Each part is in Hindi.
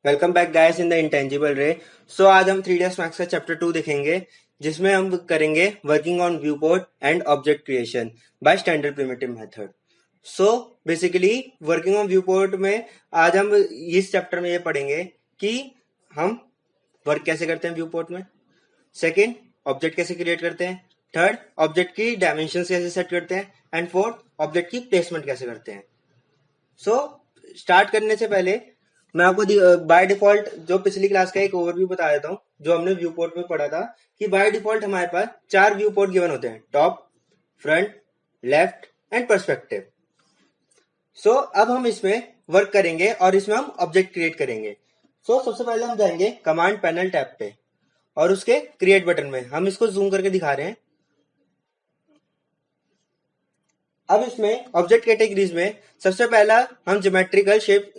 Welcome back guys in the intangible रे। सो आज हम 3ds मैथ्स का चैप्टर 2 देखेंगे, जिसमें हम करेंगे working on view port and object creation by standard primitive method. So basically working on view port में आज हम इस चैप्टर में ये पढ़ेंगे कि हम वर्क कैसे करते हैं व्यू पोर्ट में, सेकेंड ऑब्जेक्ट कैसे क्रिएट करते हैं, थर्ड ऑब्जेक्ट की डायमेंशन कैसे सेट करते हैं एंड फोर्थ ऑब्जेक्ट की प्लेसमेंट कैसे करते हैं। सो स्टार्ट करने से पहले मैं आपको बाय डिफॉल्ट जो पिछली क्लास का एक ओवरव्यू बता देता हूँ, जो हमने व्यू पोर्ट में पढ़ा था कि बाय डिफॉल्ट हमारे पास 4 व्यू पोर्ट गिवन होते हैं, top, front, left and perspective. So अब हम इसमें वर्क करेंगे और इसमें हम ऑब्जेक्ट क्रिएट करेंगे। सो सबसे पहले हम जाएंगे कमांड पैनल टैब पे और उसके क्रिएट बटन में हम इसको जूम करके दिखा रहे हैं। अब इसमें ऑब्जेक्ट कैटेगरीज में सबसे पहला हम ज्योमेट्रिकल शेप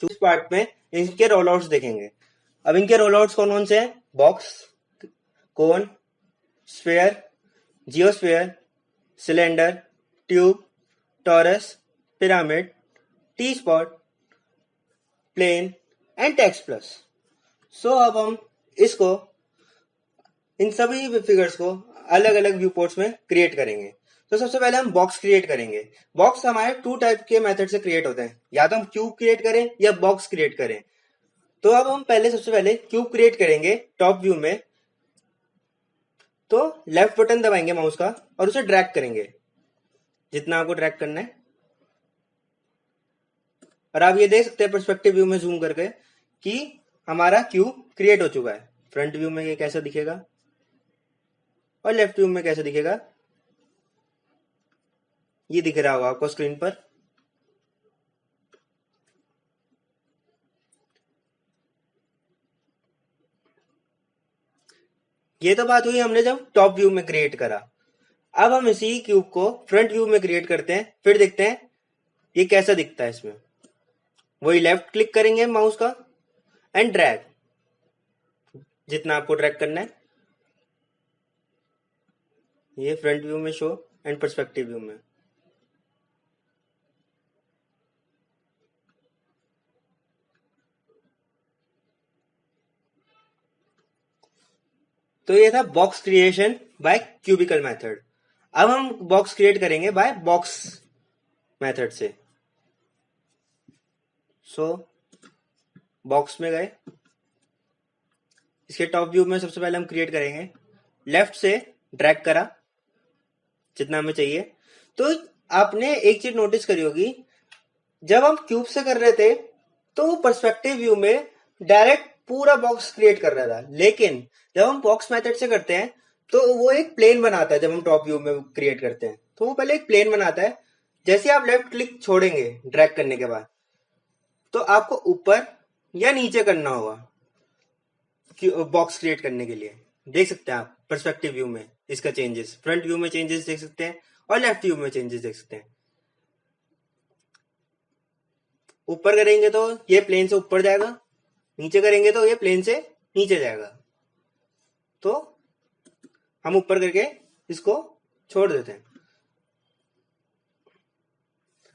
चूज पार्ट में इनके रोल आउट्स देखेंगे। अब इनके रोल आउट्स कौन कौन से हैं? Box, cone, sphere, geosphere, cylinder, tube, torus, pyramid, teapot, plane and text plus. So अब हम इसको इन सभी फिगर्स को अलग अलग व्यू पोर्ट्स में क्रिएट करेंगे। तो सबसे पहले हम बॉक्स क्रिएट करेंगे। बॉक्स हमारे 2 टाइप के मेथड से क्रिएट होते हैं, या तो हम क्यूब क्रिएट करें या बॉक्स क्रिएट करें। तो अब हम सबसे पहले क्यूब क्रिएट करेंगे टॉप व्यू में। तो लेफ्ट बटन दबाएंगे माउस का और उसे ड्रैग करेंगे जितना आपको ड्रैग करना है। और आप ये देख सकते हैं पर्सपेक्टिव व्यू में जूम करके कि हमारा क्यूब क्रिएट हो चुका है। फ्रंट व्यू में ये कैसा दिखेगा और लेफ्ट व्यू में कैसे दिखेगा ये दिख रहा होगा आपको स्क्रीन पर। ये तो बात हुई हमने जब टॉप व्यू में क्रिएट करा। अब हम इसी क्यूब को फ्रंट व्यू में क्रिएट करते हैं, फिर देखते हैं ये कैसा दिखता है। इसमें वही लेफ्ट क्लिक करेंगे माउस का एंड ड्रैग, जितना आपको ड्रैग करना है। ये फ्रंट व्यू में शो एंड पर्सपेक्टिव व्यू में। तो ये था box creation by cubical method. अब हम बॉक्स क्रिएट करेंगे बाय बॉक्स मेथड से। सो बॉक्स में गए, इसके टॉप व्यू में सबसे पहले हम क्रिएट करेंगे, लेफ्ट से ड्रैग करा जितना हमें चाहिए। तो आपने एक चीज नोटिस करी होगी, जब हम क्यूब से कर रहे थे तो वो पर्सपेक्टिव व्यू में डायरेक्ट पूरा बॉक्स क्रिएट कर रहा था, लेकिन जब हम बॉक्स मेथड से करते हैं तो वो एक प्लेन बनाता है। जब हम टॉप व्यू में क्रिएट करते हैं तो वो पहले एक प्लेन बनाता है। जैसे आप लेफ्ट क्लिक छोड़ेंगे ड्रैग करने के बाद, तो आपको ऊपर या नीचे करना होगा बॉक्स क्रिएट करने के लिए। देख सकते हैं आप पर्सपेक्टिव व्यू में इसका चेंजेस, फ्रंट व्यू में चेंजेस देख सकते हैं और लेफ्ट व्यू में चेंजेस देख सकते हैं। ऊपर करेंगे तो ये प्लेन से ऊपर जाएगा, नीचे करेंगे तो ये प्लेन से नीचे जाएगा। तो हम ऊपर करके इसको छोड़ देते हैं।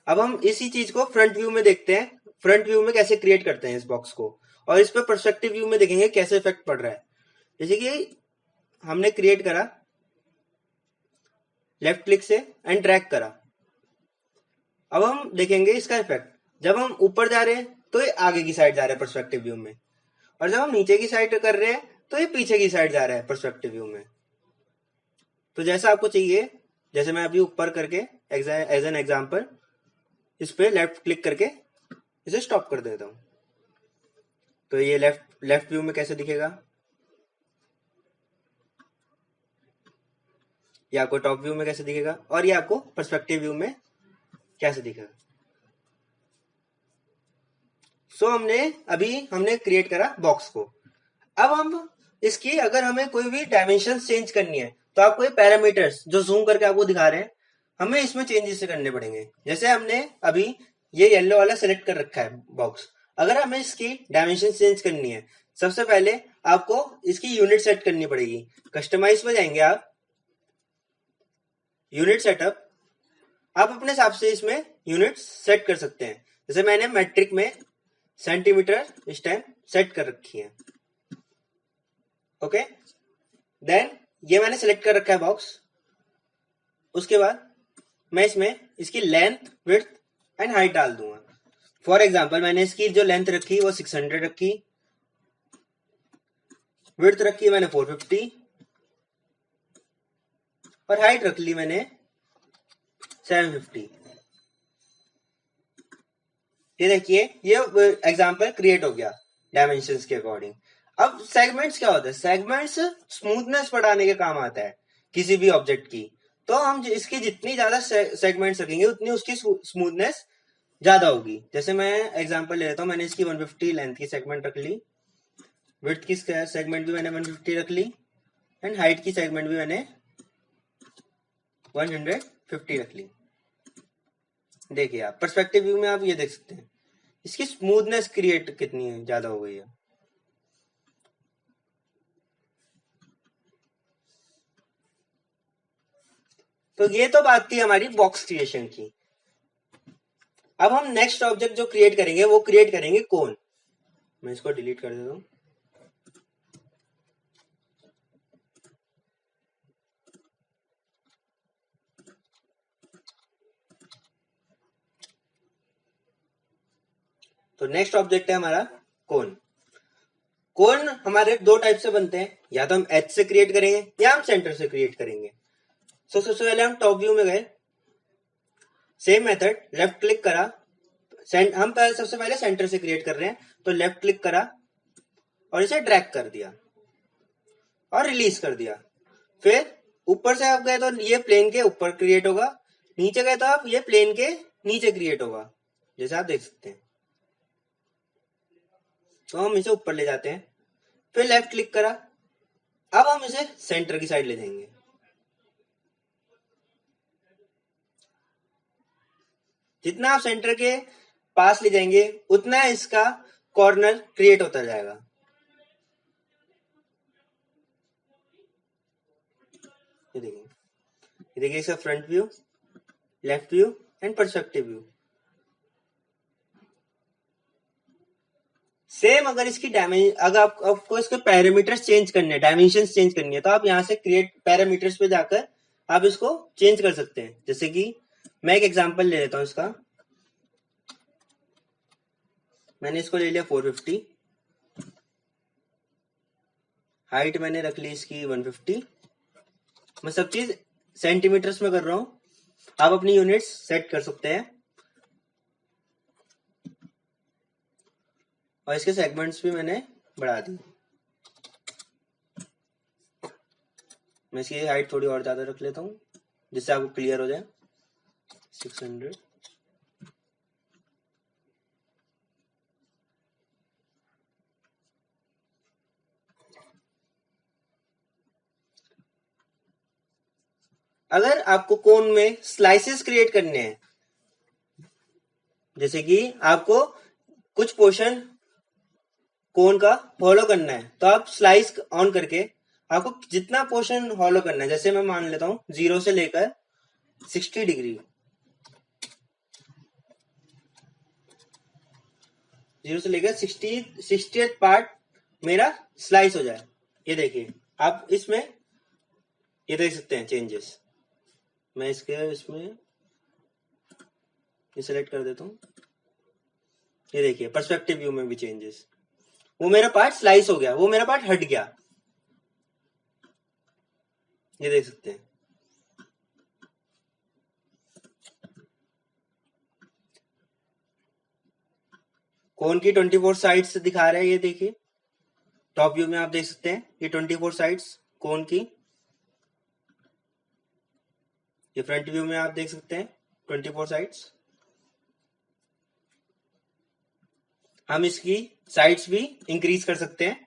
अब हम इसी चीज को फ्रंट व्यू में देखते हैं, फ्रंट व्यू में कैसे क्रिएट करते हैं इस बॉक्स को, और इस पे पर्सपेक्टिव व्यू में देखेंगे कैसे इफेक्ट पड़ रहा है। जैसे कि हमने क्रिएट करा लेफ्ट क्लिक से एंड ड्रैग करा। अब हम देखेंगे इसका इफेक्ट। जब हम ऊपर जा रहे हैं तो ये आगे की साइड जा रहा है पर्सपेक्टिव व्यू में, और जब हम नीचे की साइड कर रहे हैं तो ये पीछे की साइड जा रहा है पर्सपेक्टिव व्यू में। तो जैसा आपको चाहिए, जैसे मैं अभी ऊपर करके एज एन एग्जाम्पल इस पे लेफ्ट क्लिक करके इसे स्टॉप कर देता हूं, तो ये लेफ्ट व्यू में कैसे दिखेगा, ये आपको टॉप व्यू में कैसे दिखेगा, और ये आपको पर्सपेक्टिव व्यू में कैसे दिखेगा। सो हमने क्रिएट करा बॉक्स को। अब हम इसकी अगर हमें कोई भी डायमेंशन चेंज करनी है तो आपको ये पैरामीटर्स जो जूम करके आपको दिखा रहे हैं, हमें इसमें चेंजेस करने पड़ेंगे। जैसे हमने अभी ये येलो वाला सेलेक्ट कर रखा है बॉक्स, अगर हमें इसकी डायमेंशन चेंज करनी है सबसे पहले आपको इसकी यूनिट सेट करनी पड़ेगी। कस्टमाइज में जाएंगे आप, यूनिट सेटअप, आप अपने हिसाब से इसमें यूनिट सेट कर सकते हैं। जैसे मैंने मैट्रिक में सेंटीमीटर इस टाइम सेट कर रखी है। ओके, देन ये मैंने सेलेक्ट कर रखा है बॉक्स। उसके बाद मैं इसमें इसकी लेंथ, विड्थ एंड हाइट डाल दूंगा। फॉर एग्जांपल मैंने इसकी जो लेंथ रखी वो 600 रखी, विड्थ रखी मैंने 450 और हाइट रख ली मैंने 750। ये देखिए, ये एग्जांपल क्रिएट हो गया डायमेंशंस के अकॉर्डिंग। अब सेगमेंट्स क्या होता है? सेगमेंट्स स्मूथनेस बढ़ाने के काम आता है किसी भी ऑब्जेक्ट की। तो हम इसकी जितनी ज्यादा सेगमेंट्स रखेंगे उतनी उसकी स्मूथनेस ज्यादा होगी। जैसे मैं एग्जांपल ले लेता हूँ, मैंने इसकी 150 लेंथ की सेगमेंट रख ली, विड्थ की सेगमेंट भी मैंने 150 रख ली एंड हाइट की सेगमेंट भी मैंने 150 रख ली। देखिए आप पर्सपेक्टिव व्यू में आप ये देख सकते हैं इसकी स्मूथनेस क्रिएट कितनी ज्यादा हो गई है। तो ये तो बात थी हमारी बॉक्स क्रिएशन की। अब हम नेक्स्ट ऑब्जेक्ट जो क्रिएट करेंगे वो क्रिएट करेंगे कोन। मैं इसको डिलीट कर देता हूं। तो नेक्स्ट ऑब्जेक्ट है हमारा कोन। कोन हमारे दो टाइप से बनते हैं, या तो हम एज से क्रिएट करेंगे या हम सेंटर से क्रिएट करेंगे। सो सबसे पहले हम टॉप व्यू में गए, सेम मेथड, लेफ्ट क्लिक करा, हम सबसे पहले सेंटर से क्रिएट कर रहे हैं तो लेफ्ट क्लिक करा और इसे ड्रैग कर दिया और रिलीज कर दिया। फिर ऊपर से आप गए तो ये प्लेन के ऊपर क्रिएट होगा, नीचे गए तो आप ये प्लेन के नीचे क्रिएट होगा, जैसे आप देख सकते हैं। तो हम इसे ऊपर ले जाते हैं, फिर लेफ्ट क्लिक करा, अब हम इसे सेंटर की साइड ले जाएंगे। जितना आप सेंटर के पास ले जाएंगे उतना इसका कॉर्नर क्रिएट होता जाएगा। ये देखिए इसका front view, left view and perspective view. Same अगर इसकी अगर आपको इसके पैरामीटर्स चेंज करने हैं, डायमेंशंस चेंज करनी है, तो आप यहां से क्रिएट पैरामीटर्स पे जाकर आप इसको चेंज कर सकते हैं। जैसे कि मैं एक एग्जांपल ले लेता हूं इसका। मैंने इसको ले लिया 450, हाइट मैंने रख ली इसकी 150। मैं सब चीज सेंटीमीटर्स में कर रहा हूं, आप अपनी यूनिट्स सेट कर सकते हैं। और इसके सेगमेंट्स भी मैंने बढ़ा दी। मैं इसकी हाइट थोड़ी और ज्यादा रख लेता हूं जिससे आपको क्लियर हो जाए। 600। अगर आपको कोन में स्लाइसेस क्रिएट करने हैं, जैसे कि आपको कुछ पोर्शन कोन का फॉलो करना है, तो आप स्लाइस ऑन करके आपको जितना पोर्शन फॉलो करना है, जैसे मैं मान लेता हूं 0 से लेकर 60 डिग्री, 0 से लेकर 60th पार्ट मेरा स्लाइस हो जाए। ये देखिए आप इसमें ये देख सकते हैं चेंजेस। मैं इसमें ये सेलेक्ट कर देता हूं। ये देखिए पर्सपेक्टिव व्यू में भी चेंजेस, वो मेरा पार्ट स्लाइस हो गया, वो मेरा पार्ट हट गया। ये देख सकते हैं। कोन की 24 साइड्स दिखा रहा है, ये देखिए टॉप व्यू में आप देख सकते हैं ये 24 साइड्स कोन की। ये फ्रंट व्यू में आप देख सकते हैं 24 साइड्स। हम इसकी साइड्स भी इंक्रीज कर सकते हैं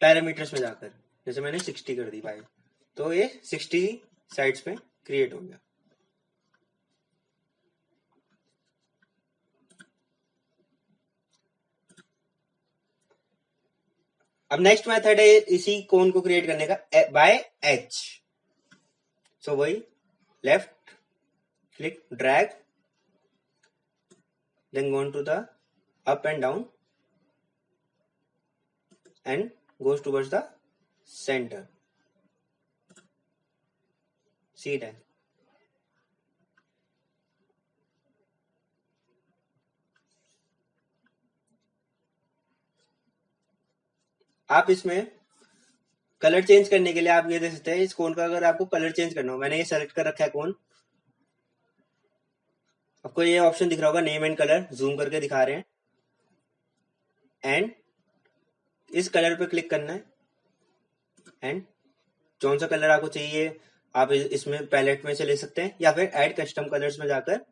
पैरामीटर्स में जाकर। जैसे मैंने 60 कर दी भाई, तो ये 60 साइड्स में क्रिएट हो गया। अब नेक्स्ट मेथड है इसी कोन को क्रिएट करने का, बाय एच। सो वही left click, drag, then go to the up and down and goes towards the center. See that? आप इसमें कलर चेंज करने के लिए आप ये दे सकते हैं, इस कोन का अगर आपको कलर चेंज करना हो, मैंने ये सेलेक्ट कर रखा है कोन, आपको ये ऑप्शन दिख रहा होगा नेम एंड कलर, जूम करके दिखा रहे हैं, एंड इस कलर पे क्लिक करना है एंड कौन सा कलर आपको चाहिए आप इसमें पैलेट में से ले सकते हैं, या फिर ऐड कस्टम कलर्स में जाकर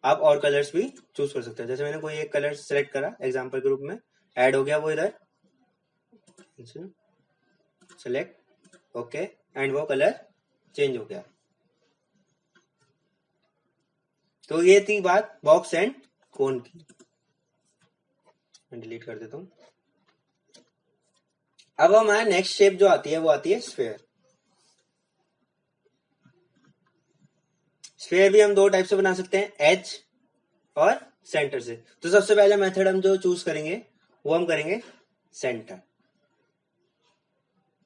आप और कलर्स भी चूज कर सकते हैं। जैसे मैंने कोई एक कलर सेलेक्ट करा एग्जांपल के रूप में, ऐड हो गया वो इधर, सेलेक्ट ओके, एंड वो कलर चेंज हो गया। तो ये थी बात बॉक्स एंड कोन की। मैं डिलीट कर देता हूं। अब हमारा नेक्स्ट शेप जो आती है वो आती है स्फेयर। स्फेयर भी हम दो टाइप से बना सकते हैं, एज और सेंटर से। तो सबसे पहला मेथड हम जो चूज करेंगे वो हम करेंगे सेंटर।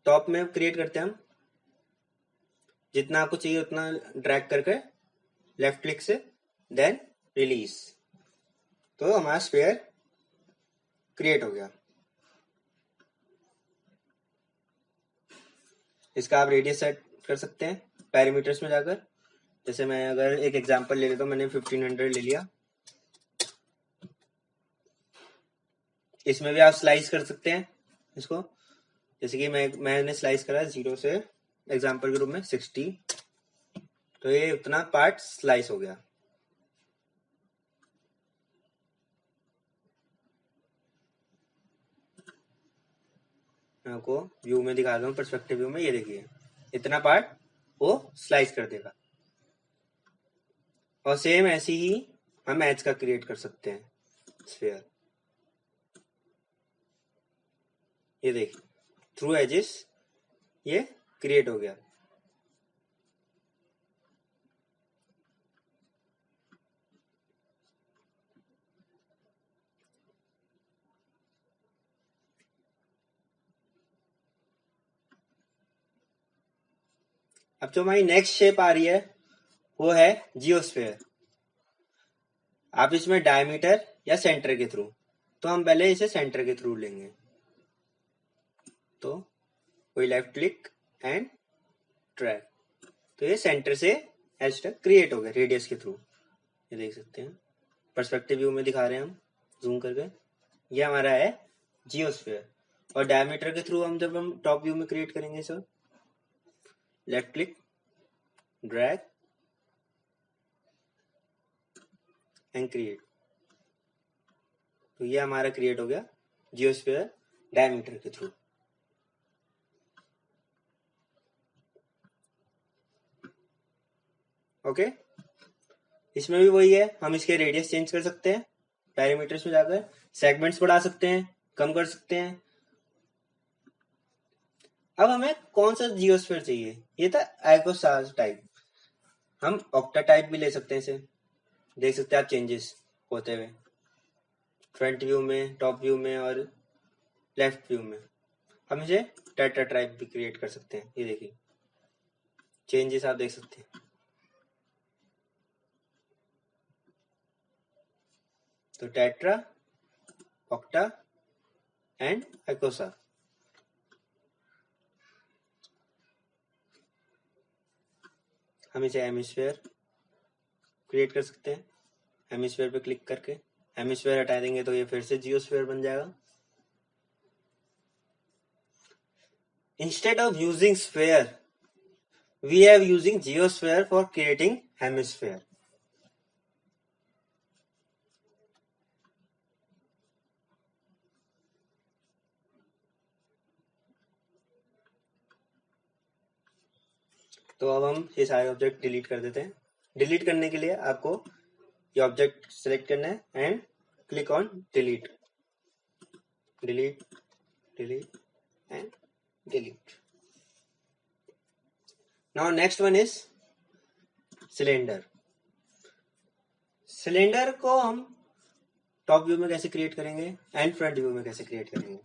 टॉप में क्रिएट करते हैं हम, जितना आपको चाहिए उतना ड्रैग करके लेफ्ट क्लिक से, देन रिलीज, तो हमारा स्फेयर क्रिएट हो गया। इसका आप रेडियस सेट कर सकते हैं पैरामीटर्स में जाकर। जैसे मैं अगर एक एग्जांपल ले लेता हूं, मैंने 1500 ले लिया। इसमें भी आप स्लाइस कर सकते हैं इसको, जैसे कि मैंने स्लाइस करा 0 से एग्जांपल के रूप में 60, तो ये उतना पार्ट स्लाइस हो गया। मैं आपको व्यू में दिखा दूं, पर्सपेक्टिव व्यू में, ये देखिए इतना पार्ट वो स्लाइस कर देगा। और सेम ऐसी ही हम एज का क्रिएट कर सकते हैं स्फीयर। ये देखिए थ्रू एजेस ये क्रिएट हो गया। अब जो हमारी नेक्स्ट शेप आ रही है वो है जियोस्फीयर। आप इसमें डायमीटर या सेंटर के थ्रू, तो हम पहले इसे सेंटर के थ्रू लेंगे। तो कोई लेफ्ट क्लिक एंड ड्रैग, तो ये सेंटर से एज तक क्रिएट हो गया रेडियस के थ्रू। ये देख सकते हैं पर्सपेक्टिव व्यू में दिखा रहे हैं हम जूम करके, ये हमारा है जियोस्फीयर। और डायमीटर के थ्रू हम जब हम टॉप व्यू में क्रिएट करेंगे sir, left click drag and create, तो ये हमारा क्रिएट हो गया जियोस्फीयर डायमीटर के थ्रू। ओके, इसमें भी वही है, हम इसके रेडियस चेंज कर सकते हैं पैरामीटर्स में जाकर, सेगमेंट्स बढ़ा सकते हैं, कम कर सकते हैं। अब हमें कौन सा जियोस्फीयर चाहिए, ये था आइकोसार टाइप। हम ऑक्टा टाइप भी ले सकते हैं इसे, देख सकते हैं आप चेंजेस होते हुए फ्रंट व्यू में, टॉप व्यू में और लेफ्ट व्यू में। हम इसे टेट्रा टाइप भी क्रिएट कर सकते हैं, ये देखिए चेंजेस आप देख सकते हैं। तो टेट्रा, ऑक्टा एंड आइकोसा। हम इसे हेमिस्फीयर क्रिएट कर सकते हैं, हेमिस्फीयर पे क्लिक करके हेमिस्फीयर हटा देंगे तो ये फिर से जियोस्फीयर बन जाएगा। Instead of using sphere, we are using geosphere for creating hemisphere. तो अब हम ये सारे ऑब्जेक्ट डिलीट कर देते हैं। डिलीट करने के लिए आपको ये ऑब्जेक्ट सेलेक्ट करना है and click on delete, delete, delete and delete. Now next one is cylinder. Cylinder को हम टॉप व्यू में कैसे क्रिएट करेंगे एंड फ्रंट व्यू में कैसे क्रिएट करेंगे।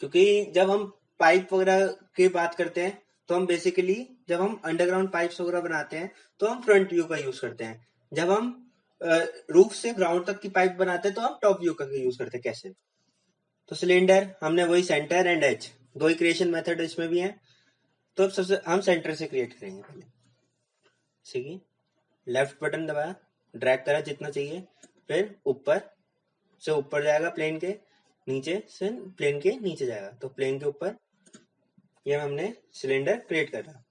क्योंकि जब हम पाइप वगैरह की बात करते हैं तो हम बेसिकली जब हम अंडरग्राउंड पाइप्स वगैरह बनाते हैं तो हम फ्रंट व्यू का यूज करते हैं। जब हम रूफ से ग्राउंड तक की पाइप बनाते हैं तो हम टॉप व्यू का यूज करते हैं। कैसे? तो सिलेंडर हमने वही सेंटर एंड एज दो ही क्रिएशन मेथड इसमें भी है। तो अब सबसे हम सेंटर से क्रिएट करेंगे पहले। ठीक, लेफ्ट बटन दबाया, ड्रैग करा जितना चाहिए, फिर ऊपर से ऊपर जाएगा प्लेन के, नीचे से प्लेन के नीचे जाएगा, तो प्लेन के ऊपर ये हमने सिलेंडर क्रिएट करा।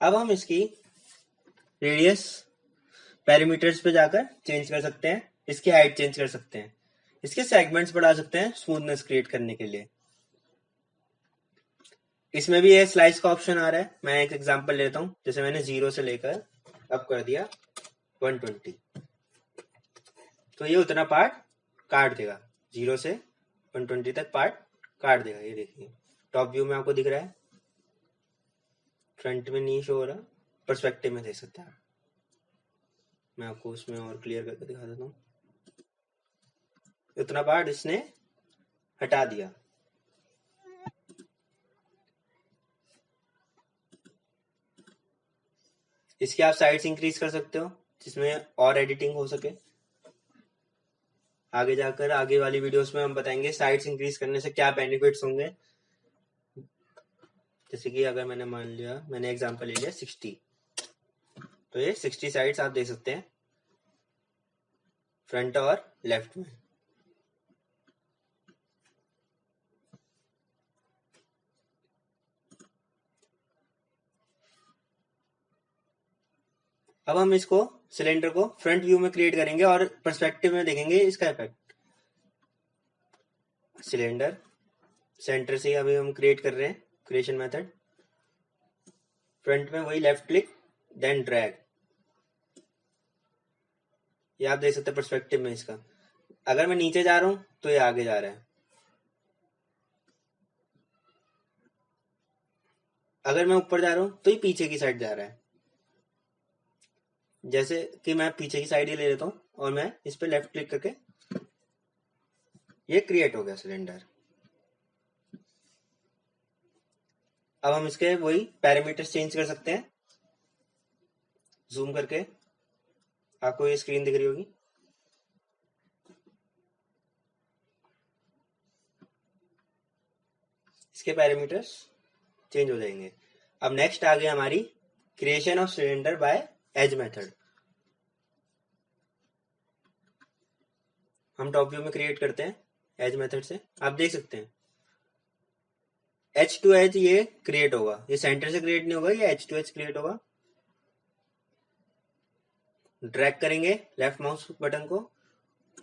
अब हम इसकी रेडियस पैरामीटर्स पे जाकर चेंज कर सकते हैं, इसकी हाइट चेंज कर सकते हैं, इसके सेगमेंट्स बढ़ा सकते हैं स्मूथनेस क्रिएट करने के लिए। इसमें भी ये स्लाइस का ऑप्शन आ रहा है। मैं एक एग्जांपल लेता हूं, जैसे मैंने 0 से लेकर अब कर दिया 120, तो ये उतना पार्ट काट देगा, 0 से 120 तक पार्ट काट देगा। ये देखिए टॉप व्यू में आपको दिख रहा है, फ्रंट में नहीं शो हो रहा, पर्सपेक्टिव में देख सकते हैं। मैं आपको उसमें और क्लियर करके दिखा देता हूँ। उतना पार्ट इसने हटा दिया। इसके आप साइड्स इंक्रीज कर सकते हो जिसमें और एडिटिंग हो सके। आगे जाकर आगे वाली वीडियोस में हम बताएंगे साइड्स इंक्रीज करने से क्या बेनिफिट्स होंगे। जैसे कि अगर मैंने मान लिया, मैंने एग्जांपल ले लिया 60, तो ये 60 साइड्स आप दे सकते हैं फ्रंट और लेफ्ट में। अब हम इसको सिलेंडर को फ्रंट व्यू में क्रिएट करेंगे और पर्सपेक्टिव में देखेंगे इसका इफेक्ट। सिलेंडर सेंटर से अभी हम क्रिएट कर रहे हैं, क्रिएशन मेथड। फ्रंट में वही लेफ्ट क्लिक देन ड्रैग, ये आप देख सकते हैं पर्सपेक्टिव में इसका। अगर मैं नीचे जा रहा हूं तो ये आगे जा रहा है, अगर मैं ऊपर जा रहा हूं तो ये पीछे की साइड जा रहा है। जैसे कि मैं पीछे की साइड ही ले लेता हूं और मैं इस पे लेफ्ट क्लिक करके, ये क्रिएट हो गया सिलेंडर। अब हम इसके वही पैरामीटर्स चेंज कर सकते हैं। जूम करके आपको ये स्क्रीन दिख रही होगी, इसके पैरामीटर्स चेंज हो जाएंगे। अब नेक्स्ट आ गई हमारी creation of cylinder by edge method. हम टॉप व्यू में क्रिएट करते हैं एज मेथड से, आप देख सकते हैं एच टू एच ये क्रिएट होगा, ये सेंटर से क्रिएट नहीं होगा, ये एच टू एच क्रिएट होगा। ड्रैग करेंगे लेफ्ट माउस बटन को,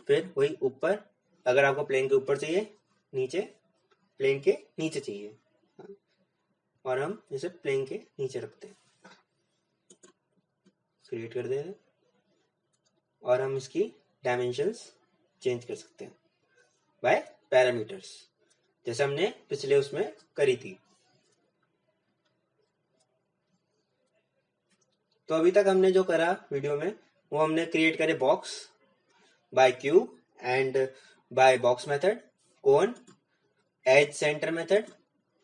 फिर वही ऊपर, अगर आपको प्लेन के ऊपर चाहिए, नीचे प्लेन के नीचे चाहिए, और हम इसे प्लेन के नीचे रखते हैं, क्रिएट कर देंगे। और हम इसकी डायमेंशंस चेंज कर सकते हैं बाय पैरामीटर्स, जैसे हमने पिछले उसमें करी थी। तो अभी तक हमने जो करा वीडियो में, वो हमने क्रिएट करे box by cube and by box method, cone, edge centre method,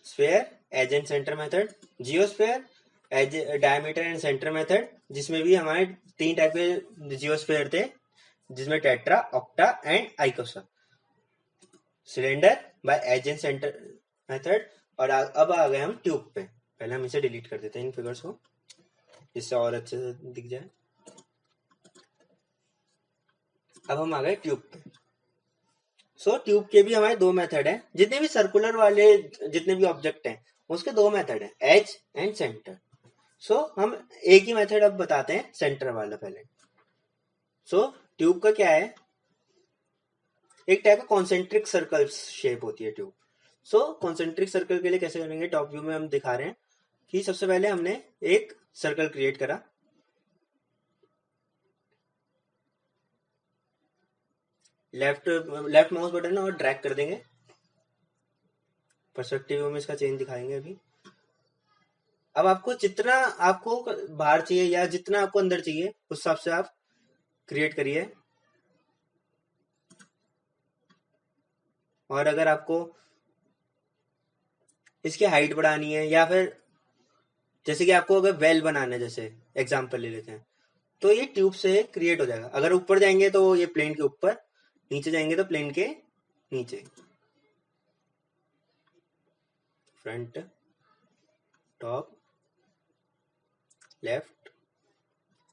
sphere, edge and centre method, geosphere, edge diameter and centre method, जिसमें भी हमारे 3 टाइप के जियोस्फीयर थे, जिसमें tetra, octa and icosa. Cylinder by edge and centre method, और अब आ गए हम ट्यूब पे। पहले हम इसे डिलीट कर देते हैं इन फिगर्स को, जिससे और अच्छे से दिख जाए। अब हम आ गए ट्यूब पे। सो ट्यूब के भी हमारे 2 मेथड हैं, जितने भी सर्कुलर वाले जितने भी ऑब्जेक्ट हैं उसके 2 मेथड हैं, एज एंड सेंटर। सो हम एक ही मेथड अब बताते हैं, सेंटर वाला पहले। सो ट्यूब का क्या है, एक टाइप का कॉन्सेंट्रिक सर्कल शेप होती है ट्यूब। सो कॉन्सेंट्रिक सर्कल के लिए कैसे करेंगे, टॉप व्यू में हम दिखा रहे हैं कि सबसे पहले हमने एक सर्कल क्रिएट करा, लेफ्ट माउस बटन और ड्रैग कर देंगे, पर्सपेक्टिव व्यू में इसका चेंज दिखाएंगे अभी। अब आपको जितना आपको बाहर चाहिए या जितना आपको अंदर चाहिए उस हिसाब से आप क्रिएट करिए। और अगर आपको इसकी हाइट बढ़ानी है या फिर जैसे कि आपको अगर वेल बनाना है, जैसे एग्जांपल ले लेते हैं, तो ये ट्यूब से क्रिएट हो जाएगा। अगर ऊपर जाएंगे तो ये प्लेन के ऊपर, नीचे जाएंगे तो प्लेन के नीचे। Front, top, left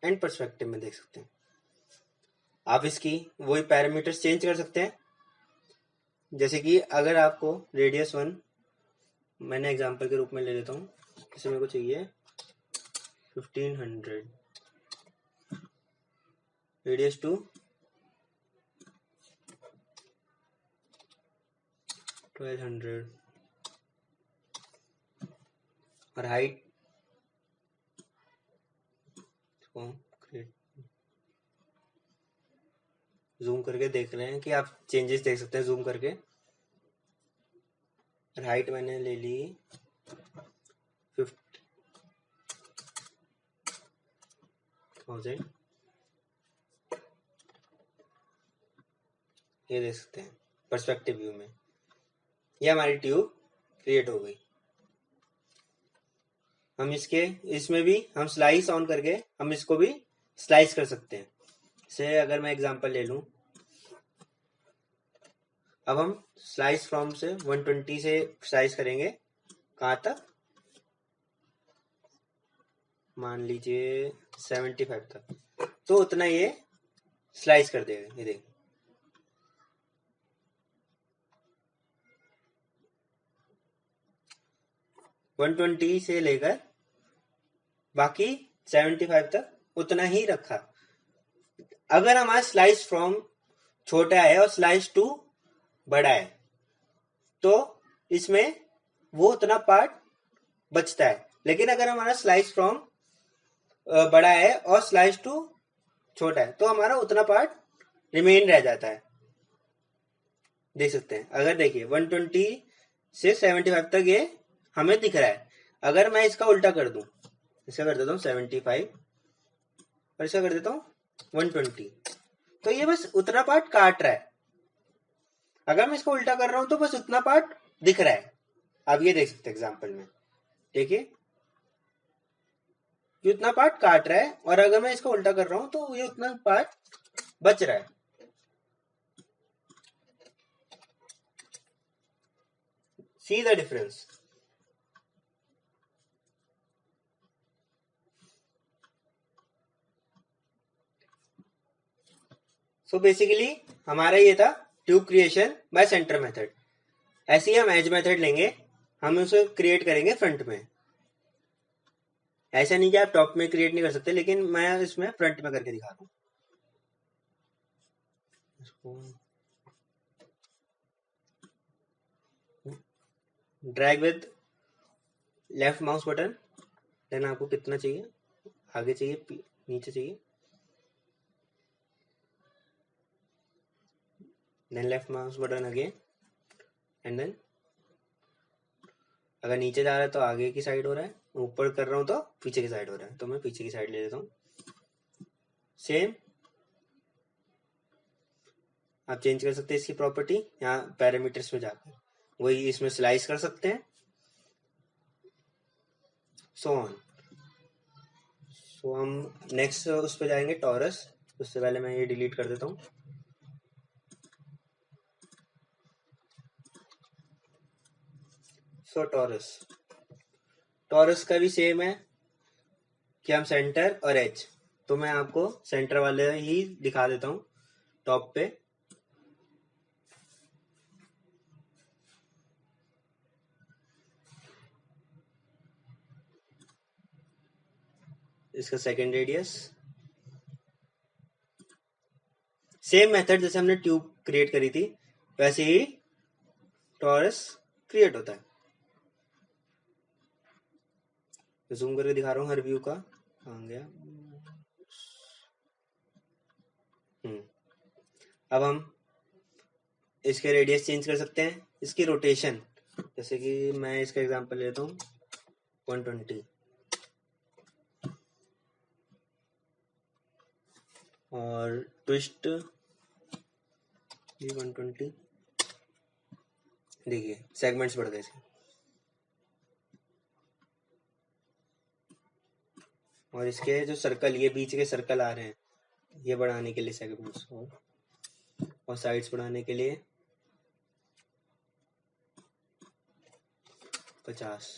and perspective में देख सकते हैं। आप इसकी वही पैरामीटर्स चेंज कर सकते हैं। जैसे कि अगर आपको रेडियस 1 मैंने एग्जांपल के रूप में ले लेता हूँ, इसे मेरे को चाहिए 1500, रेडियस 2 1200 और हाइट जूम करके देख रहे हैं कि आप चेंजेस देख सकते हैं जूम करके। और हाइट मैंने ले ली 50,000। ये देख सकते हैं पर्सपेक्टिव व्यू में, ये हमारी ट्यूब क्रिएट हो गई। हम इसमें भी हम स्लाइस ऑन करके हम इसको भी स्लाइस कर सकते हैं। जैसे अगर मैं एग्जांपल ले लूं, अब हम स्लाइस फ्रॉम से 120 से स्लाइस करेंगे कहाँ तक, मान लीजिए 75 तक, तो उतना ये स्लाइस कर देगा। ये देख 120 से लेकर बाकी 75 तक उतना ही रखा। अगर हमारा स्लाइस फ्रॉम छोटा है और स्लाइस टू बड़ा है तो इसमें वो उतना पार्ट बचता है। लेकिन अगर हमारा स्लाइस फ्रॉम बड़ा है और स्लाइस टू छोटा है तो हमारा उतना पार्ट रिमेन रह जाता है। देख सकते हैं, अगर देखिए 120 से 75 तक ये हमें दिख रहा है। अगर मैं इसका उल्टा कर दूं, इसका कर देता हूँ 75 और इसका कर देता हूँ 120, तो ये बस उतना पार्ट काट रहा है। अगर मैं इसको उल्टा कर रहा हूं तो बस उतना पार्ट दिख रहा है। आप ये देख सकते हैं एग्जाम्पल में, देखिए ये उतना पार्ट काट रहा है और अगर मैं इसको उल्टा कर रहा हूं तो ये उतना पार्ट बच रहा है। See the difference. So basically हमारा ये था tube creation bye centre method. ऐसे ही हम एज मेथड लेंगे, हम उसे क्रिएट करेंगे फ्रंट में। ऐसा नहीं कि आप टॉप में क्रिएट नहीं कर सकते, लेकिन मैं इसमें फ्रंट में करके दिखा रहा हूँ। Drag with left mouse button, then आपको कितना चाहिए, आगे चाहिए नीचे चाहिए, then left mouse button again and then अगर नीचे जा रहा है तो आगे की साइड हो रहा है, ऊपर कर रहा हूं तो पीछे की साइड हो रहा है, तो मैं पीछे की साइड ले लेता हूँ। सेम आप चेंज कर सकते हैं इसकी प्रॉपर्टी यहाँ पैरामीटर्स में जाकर, वही इसमें स्लाइस कर सकते हैं, सो ऑन। सो हम नेक्स्ट उस पर जाएंगे टॉरस। उससे पहले मैं ये डिलीट कर देता हूँ। सो टॉरस का भी सेम है कि हम सेंटर और एज, तो मैं आपको सेंटर वाले ही दिखा देता हूँ टॉप पे। इसका सेकेंड रेडियस, सेम मेथड जैसे हमने ट्यूब क्रिएट करी थी वैसे ही टॉरस क्रिएट होता है। जूम करके दिखा रहा हूँ हर व्यू का, आ गया। अब हम इसके रेडियस चेंज कर सकते हैं, इसकी रोटेशन, जैसे कि मैं इसका एग्जांपल लेता हूँ 120 और ट्विस्ट भी 120, देखिए सेगमेंट्स बढ़ गए इसके, और इसके जो सर्कल, ये बीच के सर्कल आ रहे हैं, ये बढ़ाने के लिए सेगमेंट्स, और साइड्स बढ़ाने के लिए 50,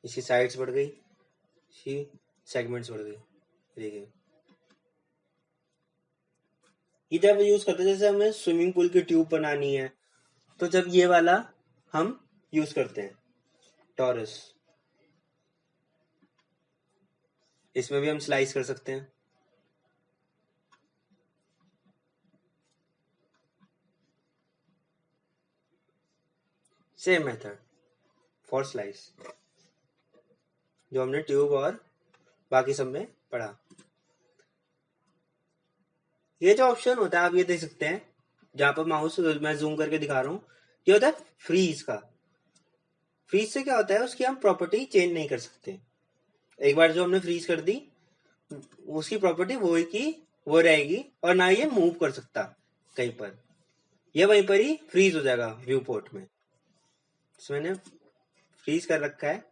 इसकी साइड्स बढ़ गई, इसकी सेगमेंट्स बढ़ गई। देखिए ये जब यूज करते हैं, जैसे हमें स्विमिंग पूल की ट्यूब बनानी है, तो जब ये वाला हम यूज करते हैं टॉरस, इसमें भी हम स्लाइस कर सकते हैं। सेम मेथड फॉर स्लाइस जो हमने ट्यूब और बाकी सब में पढ़ा। ये जो ऑप्शन होता है आप ये देख सकते हैं, जहां पर माउस मैं जूम करके दिखा रहा हूं, ये होता है फ्रीज का। फ्रीज से क्या होता है, उसकी हम प्रॉपर्टी चेंज नहीं कर सकते। एक बार जो हमने फ्रीज कर दी, उसकी प्रॉपर्टी वो ही की वो रहेगी, और ना ये मूव कर सकता कहीं पर, ये वहीं पर ही फ्रीज हो जाएगा व्यू पोर्ट में। तो मैंने फ्रीज कर रखा है,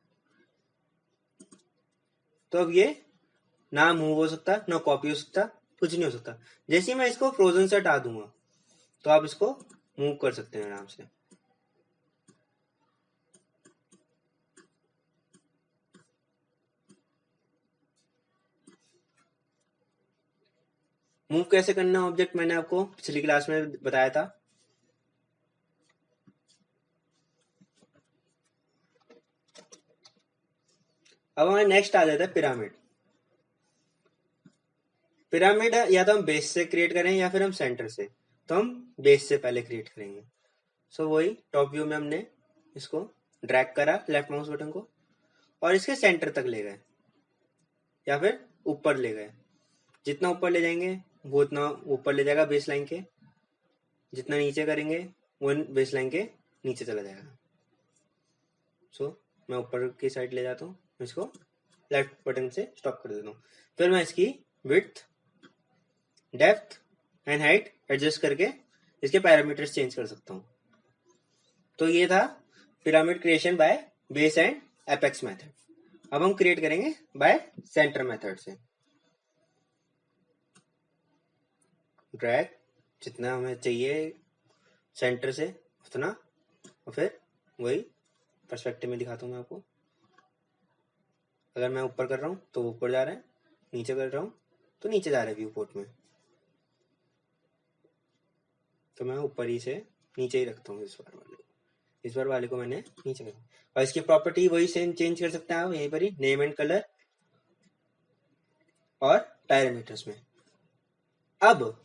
तो अब ये ना मूव हो सकता, ना कॉपी हो सकता, कुछ नहीं हो सकता। जैसे ही मैं इसको फ्रोजन से हटा दूंगा, तो आप इसको मूव कर सकते हैं आराम से। मूव कैसे करना है ऑब्जेक्ट, मैंने आपको पिछली क्लास में बताया था। अब हमारे नेक्स्ट आ जाता है पिरामिड। पिरामिड या तो हम बेस से क्रिएट करें या फिर हम सेंटर से, तो हम बेस से पहले क्रिएट करेंगे। सो वही टॉप व्यू में हमने इसको ड्रैग करा लेफ्ट माउस बटन को, और इसके सेंटर तक ले गए या फिर ऊपर ले गए। जितना ऊपर ले जाएंगे वो उतना ऊपर ले जाएगा बेस लाइन के, जितना नीचे करेंगे वो बेस लाइन के नीचे चला जाएगा। सो मैं ऊपर की साइड ले जाता हूँ, इसको लेफ्ट बटन से स्टॉप कर देता हूँ। फिर मैं इसकी width, depth and height adjust करके इसके पैरामीटर्स चेंज कर सकता हूँ। तो ये था pyramid creation by base and apex method. अब हम क्रिएट करेंगे बाय सेंटर मेथड से। ड्रैग जितना हमें चाहिए सेंटर से उतना, और फिर वही पर्सपेक्टिव में दिखाता हूँ मैं आपको। अगर मैं ऊपर कर रहा हूँ तो ऊपर जा रहा है, नीचे कर रहा हूँ तो नीचे जा रहा है व्यू पोर्ट में। तो मैं ऊपर ही से नीचे ही रखता हूँ इस बार वाले को मैंने नीचे कर। और इसकी प्रॉपर्टी वही सेम चेंज कर सकते हैं आप यहीं पर ही, नेम एंड कलर और पैरामीटर्स में। अब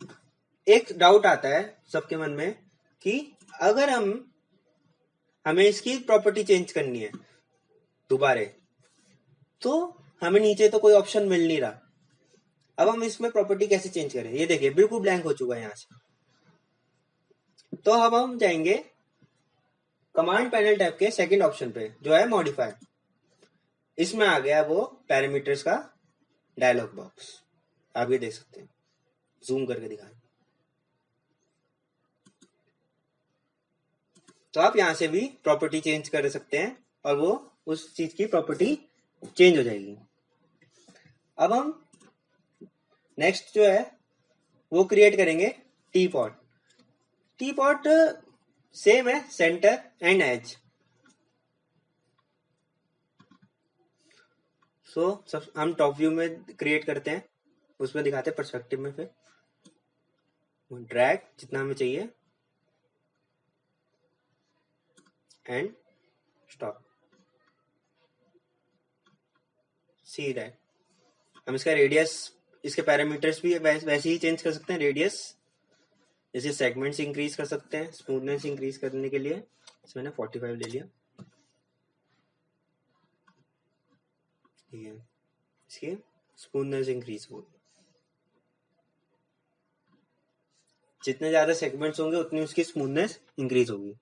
एक डाउट आता है सबके मन में कि अगर हमें इसकी प्रॉपर्टी चेंज करनी है दोबारे, तो हमें नीचे तो कोई ऑप्शन मिल नहीं रहा। अब हम इसमें प्रॉपर्टी कैसे चेंज करें, ये देखिए बिल्कुल ब्लैंक हो चुका है यहाँ से। तो अब हम जाएंगे कमांड पैनल टैब के सेकंड ऑप्शन पे जो है मॉडिफाई। इसमें आ गया वो पैरामीटर्स का डायलॉग बॉक्स, आप ये देख सकते हैं, जूम करके दिखाएं। तो आप यहां से भी प्रॉपर्टी चेंज कर सकते हैं और वो उस चीज की प्रॉपर्टी चेंज हो जाएगी। अब हम नेक्स्ट जो है वो क्रिएट करेंगे T pot. T pot same है, सेंटर एंड एज। सो सब हम टॉप व्यू में क्रिएट करते हैं, उसमें दिखाते हैं पर्सपेक्टिव में। फिर ड्रैग जितना हमें चाहिए एंड स्टॉप। सी दैट हम इसका रेडियस, इसके पैरामीटर्स भी वैसे ही चेंज कर सकते हैं। रेडियस जैसे सेगमेंट्स इंक्रीज कर सकते हैं, स्मूथनेस इंक्रीज करने के लिए इसमें मैंने 45 ले लिया, ठीक है। इसकी स्मूथनेस इंक्रीज होगी, जितने ज्यादा सेगमेंट्स होंगे उतनी उसकी स्मूथनेस इंक्रीज होगी।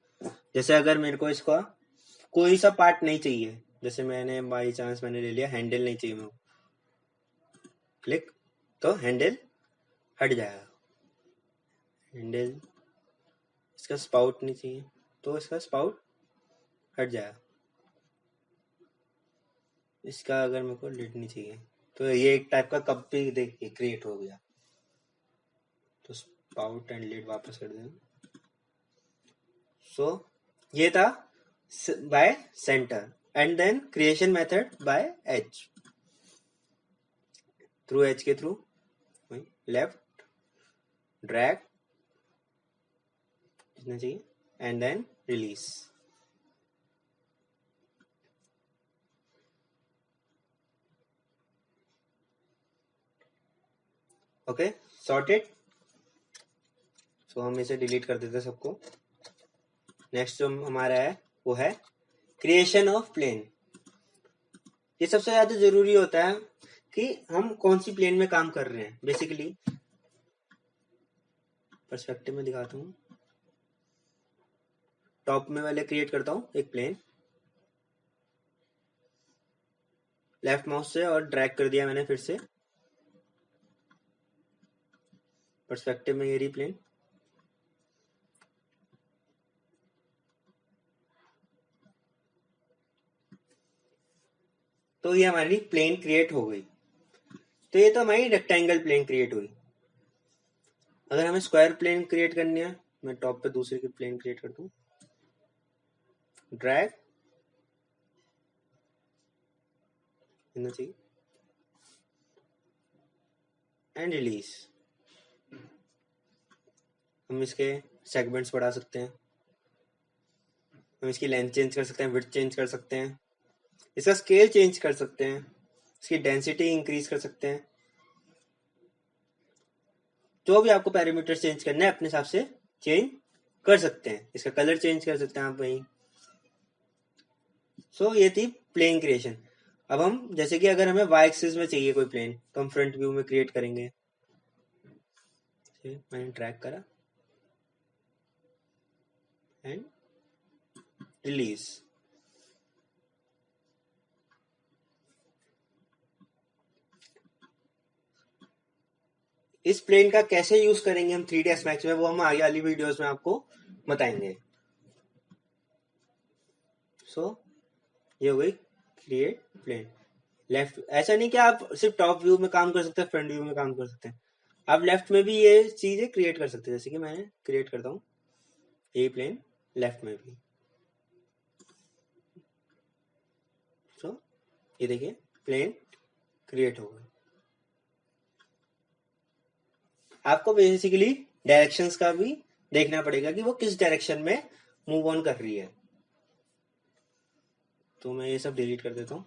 जैसे अगर मेरे को इसका कोई सा पार्ट नहीं चाहिए, जैसे मैंने बाई चांस मैंने ले लिया हैंडल नहीं चाहिए मैं, क्लिक तो हैंडल हट जाएगा। हैंडल, इसका स्पाउट नहीं चाहिए तो इसका स्पाउट हट जाएगा। इसका अगर मेरे को लिड नहीं चाहिए तो ये एक टाइप का कप भी देखिए क्रिएट हो गया। तो स्पाउट एंड लिड वापस कर दें। सो ये था by centre and then creation method by edge, through edge के थ्रू लेफ्ट ड्रैग जितना चाहिए and then release. Okay sorted. So हम इसे डिलीट कर देते सबको। नेक्स्ट जो हमारा है वो है क्रिएशन ऑफ प्लेन। ये सबसे ज्यादा जरूरी होता है कि हम कौन सी प्लेन में काम कर रहे हैं। बेसिकली पर्सपेक्टिव में दिखाता हूँ। टॉप में वाले क्रिएट करता हूँ एक प्लेन, लेफ्ट माउस से और ड्रैग कर दिया मैंने फिर से पर्सपेक्टिव में ये रही प्लेन। तो ये हमारी प्लेन क्रिएट हो गई। तो ये तो हमारी रेक्टेंगल प्लेन क्रिएट हुई। अगर हमें स्क्वायर प्लेन क्रिएट करनी है, मैं टॉप पे दूसरी की प्लेन क्रिएट कर दूं, ड्रैग करना चाहिए एंड रिलीज। हम इसके सेगमेंट्स बढ़ा सकते हैं, हम इसकी लेंथ चेंज कर सकते हैं, विड्थ चेंज कर सकते हैं, इसका स्केल चेंज कर सकते हैं, इसकी डेंसिटी इंक्रीज कर सकते हैं। जो भी आपको पैरामीटर चेंज करना है अपने हिसाब से चेंज कर सकते हैं। इसका कलर चेंज कर सकते हैं आप वहीं। सो ये थी प्लेन क्रिएशन। अब हम जैसे कि अगर हमें वाई एक्सिस में चाहिए कोई प्लेन तो हम फ्रंट व्यू में क्रिएट करेंगे। मैंने ड्रैग करा एंड रिलीज। इस प्लेन का कैसे यूज करेंगे हम 3ds मैक्स में, वो हम आगे वाली वीडियोस में आपको बताएंगे। सो ये हो गई क्रिएट प्लेन। लेफ्ट ऐसा नहीं कि आप सिर्फ टॉप व्यू में काम कर सकते हैं, फ्रंट व्यू में काम कर सकते हैं, आप लेफ्ट में भी ये चीजें क्रिएट कर सकते हैं। जैसे कि मैं क्रिएट करता हूँ ये प्लेन लेफ्ट में भी। सो ये देखिए प्लेन क्रिएट हो गया। आपको बेसिकली डायरेक्शंस का भी देखना पड़ेगा कि वो किस डायरेक्शन में मूव ऑन कर रही है। तो मैं ये सब डिलीट कर देता हूँ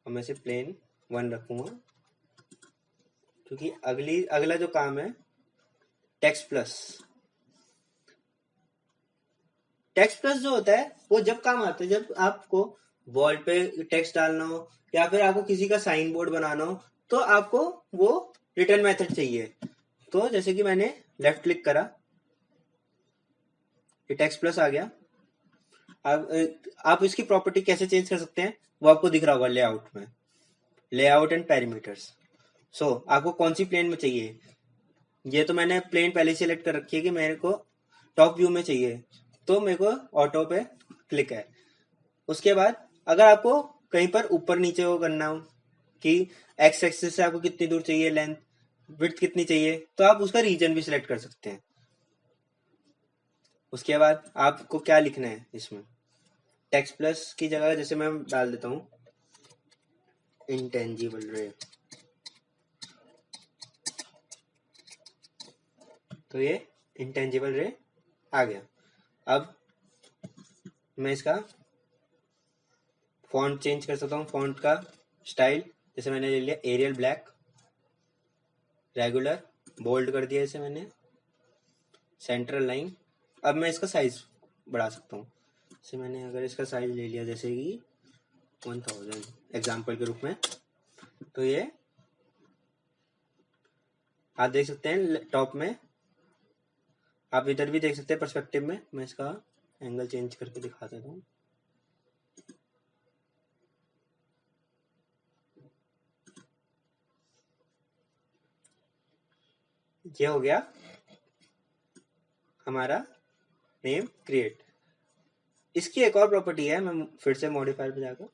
और मैं इसे प्लेन 1 रखूंगा, क्योंकि अगला जो काम है टेक्स्ट प्लस। टेक्स्ट प्लस जो होता है वो जब काम आता है जब आपको वॉल पे टेक्स्ट डालना हो या फिर आपको किसी का साइन बोर्ड बनाना हो, तो आपको वो रिटर्न मेथड चाहिए। तो जैसे कि मैंने लेफ्ट क्लिक करा, ये टेक्स्ट प्लस आ गया। आप इसकी प्रॉपर्टी कैसे चेंज कर सकते हैं वो आपको दिख रहा होगा लेआउट में, लेआउट एंड पैरामीटर्स। सो आपको कौन सी प्लेन में चाहिए, ये तो मैंने प्लेन पहले सेलेक्ट कर रखी है कि मेरे को टॉप व्यू में चाहिए, तो मेरे को ऑटो पे क्लिक है। उसके बाद अगर आपको कहीं पर ऊपर नीचे को करना हो कि एक्स एक्सिस से आपको कितनी दूर चाहिए लेंथ, विड्थ कितनी चाहिए, तो आप उसका रीजन भी सिलेक्ट कर सकते हैं। उसके बाद आपको क्या लिखना है इसमें, टेक्स्ट प्लस की जगह जैसे मैं डाल देता हूँ इंटेंजिबल रे, तो ये इंटेंजिबल रे आ गया। अब मैं इसका फॉन्ट चेंज कर सकता हूँ, फॉन्ट का स्टाइल जैसे मैंने ले लिया एरियल ब्लैक, रेगुलर बोल्ड कर दिया इसे मैंने, सेंट्रल लाइन। अब मैं इसका साइज बढ़ा सकता हूँ। जैसे मैंने अगर इसका साइज ले लिया जैसे कि 1000 एग्जाम्पल के रूप में, तो ये आप देख सकते हैं टॉप में, आप इधर भी देख सकते हैं पर्सपेक्टिव में। मैं इसका एंगल चेंज करके दिखा देता हूँ। ये हो गया हमारा नेम क्रिएट। इसकी एक और प्रॉपर्टी है, मैं फिर से मॉडिफायर पे जाकर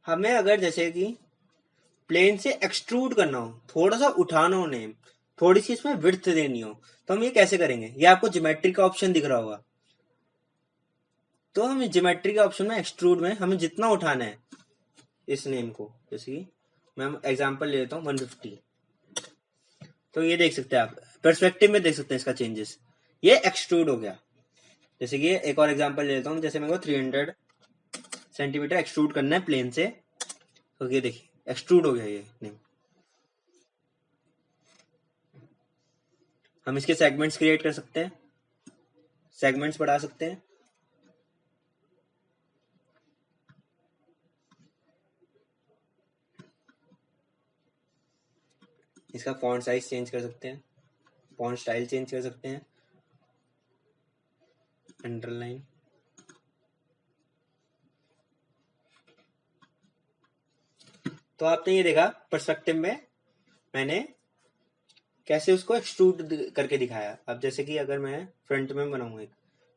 हमें अगर जैसे कि प्लेन से एक्सट्रूड करना हो, थोड़ा सा उठाना हो नेम, थोड़ी सी इसमें विड्थ देनी हो, तो हम ये कैसे करेंगे? ये आपको ज्योमेट्री का ऑप्शन दिख रहा होगा, तो हम ज्योमेट्री के ऑप्शन में एक्सट्रूड में हमें जितना उठाना है इस नेम को, जैसे कि मैं एग्जांपल ले लेता हूँ 150, तो ये देख सकते हैं आप, पर्सपेक्टिव में देख सकते हैं इसका चेंजेस, ये एक्सट्रूड हो गया। जैसे कि एक और एग्जांपल ले लेता हूँ, जैसे मेरे को 300 सेंटीमीटर एक्सट्रूड करना है प्लेन से, तो ये देखिए एक्सट्रूड हो गया ये नेम। हम इसके सेगमेंट्स क्रिएट कर सकते हैं, सेगमेंट्स बढ़ा सकते हैं, इसका फॉन्ट साइज चेंज कर सकते हैं, फॉन्ट स्टाइल चेंज कर सकते हैं, अंडरलाइन, तो आपने ये देखा पर्सपेक्टिव में मैंने कैसे उसको एक्सट्रूड करके दिखाया। अब जैसे कि अगर मैं फ्रंट में बनाऊंगा,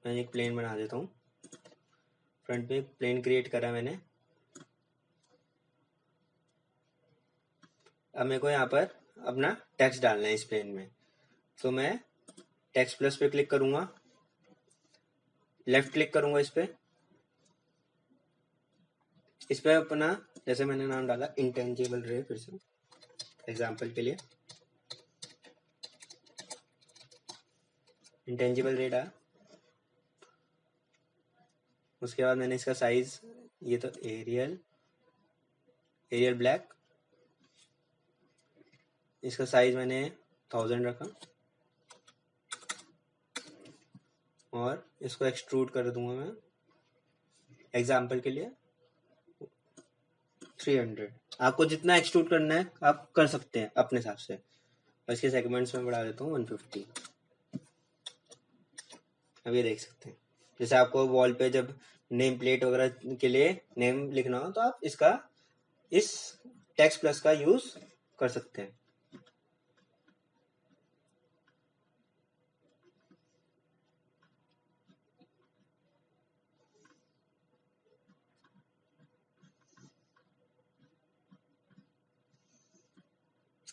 मैं एक प्लेन बना देता हूँ, फ्रंट में एक प्लेन क्रिएट करा मैंने। अब मेरे को यहाँ पर अपना टेक्स्ट डालना है इस प्लेन में, तो मैं टेक्स्ट प्लस पे क्लिक करूंगा, लेफ्ट क्लिक करूंगा इस पे अपना जैसे मैंने नाम डाला इंटेंजिबल रे, फिर से एग्जांपल के लिए इंटेंजिबल रे डाला। उसके बाद मैंने इसका साइज, ये तो एरियल ब्लैक, इसका साइज मैंने 1000 रखा, और इसको एक्सट्रूड कर दूंगा मैं एग्जाम्पल के लिए 300। आपको जितना एक्सट्रूड करना है आप कर सकते हैं अपने हिसाब से, और इसके सेगमेंट्स में बढ़ा देता हूँ 150। अब ये देख सकते हैं, जैसे आपको वॉल पे जब नेम प्लेट वगैरह के लिए नेम लिखना हो, तो आप इसका इस टेक्स्ट प्लस का यूज कर सकते हैं।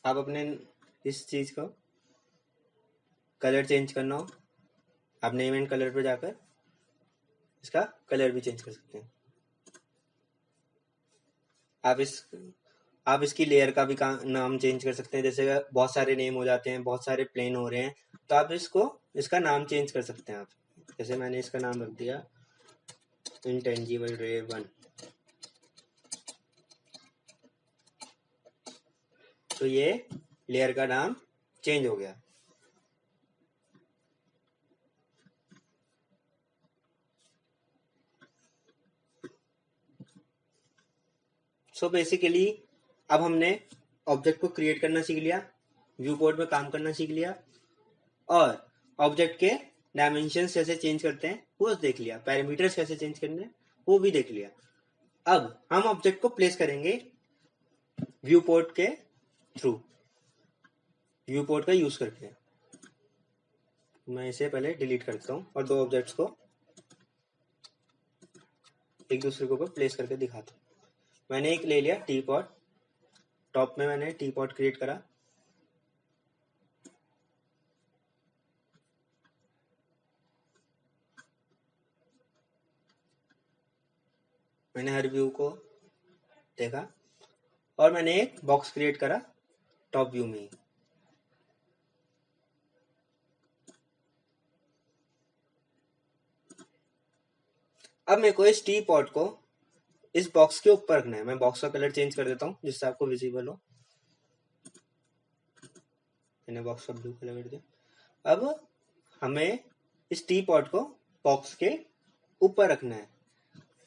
आप अपने इस चीज को कलर चेंज करना हो, आप नेम एंड कलर पे जाकर इसका कलर भी चेंज कर सकते हैं। आप इसकी लेयर का भी नाम चेंज कर सकते हैं, जैसे बहुत सारे नेम हो जाते हैं, बहुत सारे प्लेन हो रहे हैं, तो आप इसका नाम चेंज कर सकते हैं आप। जैसे मैंने इसका नाम रख दिया इंटेंजिबल रे 1, तो ये लेयर का नाम चेंज हो गया। सो बेसिकली अब हमने ऑब्जेक्ट को क्रिएट करना सीख लिया, व्यू पोर्ट में काम करना सीख लिया, और ऑब्जेक्ट के डायमेंशंस कैसे चेंज करते हैं वो देख लिया, पैरामीटर्स कैसे चेंज करने हैं वो भी देख लिया। अब हम ऑब्जेक्ट को प्लेस करेंगे व्यू पोर्ट के थ्रू, व्यू पोर्ट का यूज करके। मैं इसे पहले डिलीट करता हूँ और दो ऑब्जेक्ट्स को एक दूसरे के ऊपर प्लेस करके दिखाता हूँ। मैंने एक ले लिया टी पॉट, टॉप में मैंने टी पॉट क्रिएट करा, मैंने हर व्यू को देखा, और मैंने एक बॉक्स क्रिएट करा टॉप व्यू में ही। अब मेरे को इस टी पॉट को इस बॉक्स के ऊपर रखना है। मैं बॉक्स का कलर चेंज कर देता हूँ जिससे आपको विजिबल हो। मैंने बॉक्स का ब्लू कलर कर दिया। अब हमें इस टी पॉट को बॉक्स के ऊपर रखना है,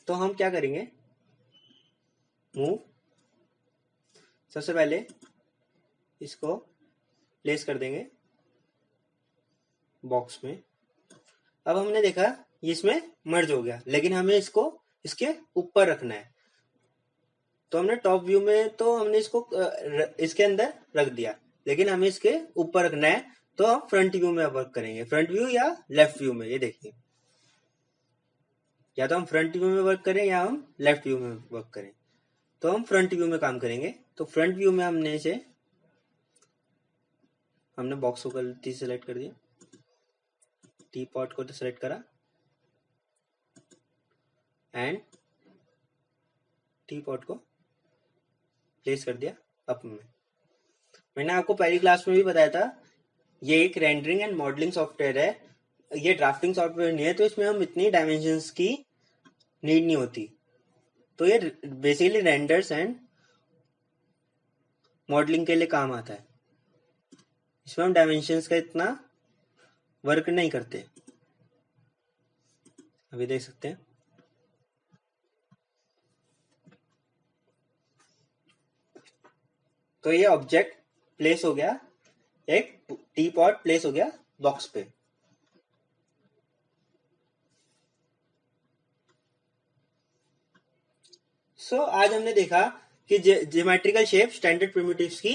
तो हम क्या करेंगे, मूव, सबसे पहले इसको प्लेस कर देंगे बॉक्स में। अब हमने देखा ये इसमें मर्ज हो गया, लेकिन हमें इसको इसके ऊपर रखना है, तो हमने टॉप व्यू में तो हमने इसको इसके अंदर रख दिया, लेकिन हमें इसके ऊपर रखना है, तो हम फ्रंट व्यू में वर्क करेंगे, फ्रंट व्यू या लेफ्ट व्यू में। ये देखिए, या तो हम फ्रंट व्यू में वर्क करें या हम लेफ्ट व्यू में वर्क करें। तो हम फ्रंट व्यू में काम करेंगे। तो फ्रंट व्यू में हमने बॉक्स को गलती से सेलेक्ट कर दिया, टी पॉट को तो सेलेक्ट करा एंड टी पॉट को प्लेस कर दिया अप में। मैंने आपको पहली क्लास में भी बताया था, ये एक रेंडरिंग एंड मॉडलिंग सॉफ्टवेयर है, ये ड्राफ्टिंग सॉफ्टवेयर नहीं है, तो इसमें हम इतनी डायमेंशंस की नीड नहीं होती। तो ये बेसिकली रेंडर्स एंड मॉडलिंग के लिए काम आता है। इसमें हम डायमेंशंस का इतना वर्क नहीं करते। अभी देख सकते हैं, तो ये ऑब्जेक्ट प्लेस हो गया, एक टी पॉट प्लेस हो गया बॉक्स पे। आज हमने देखा कि ज्योमेट्रिकल शेप स्टैंडर्ड प्रिमिटिव्स की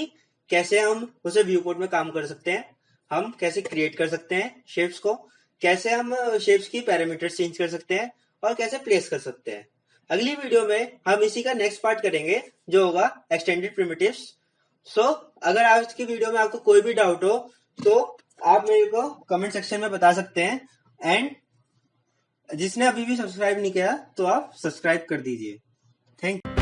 कैसे हम उसे व्यू पोर्ट में काम कर सकते हैं, हम कैसे क्रिएट कर सकते हैं शेप्स को, कैसे हम शेप्स की पैरामीटर्स चेंज कर सकते हैं और कैसे प्लेस कर सकते हैं। अगली वीडियो में हम इसी का नेक्स्ट पार्ट करेंगे जो होगा एक्सटेंडेड प्रिमिटिव्स। अगर आज की वीडियो में आपको कोई भी डाउट हो तो आप मेरे को कमेंट सेक्शन में बता सकते हैं। एंड जिसने अभी भी सब्सक्राइब नहीं किया तो आप सब्सक्राइब कर दीजिए। Thank you.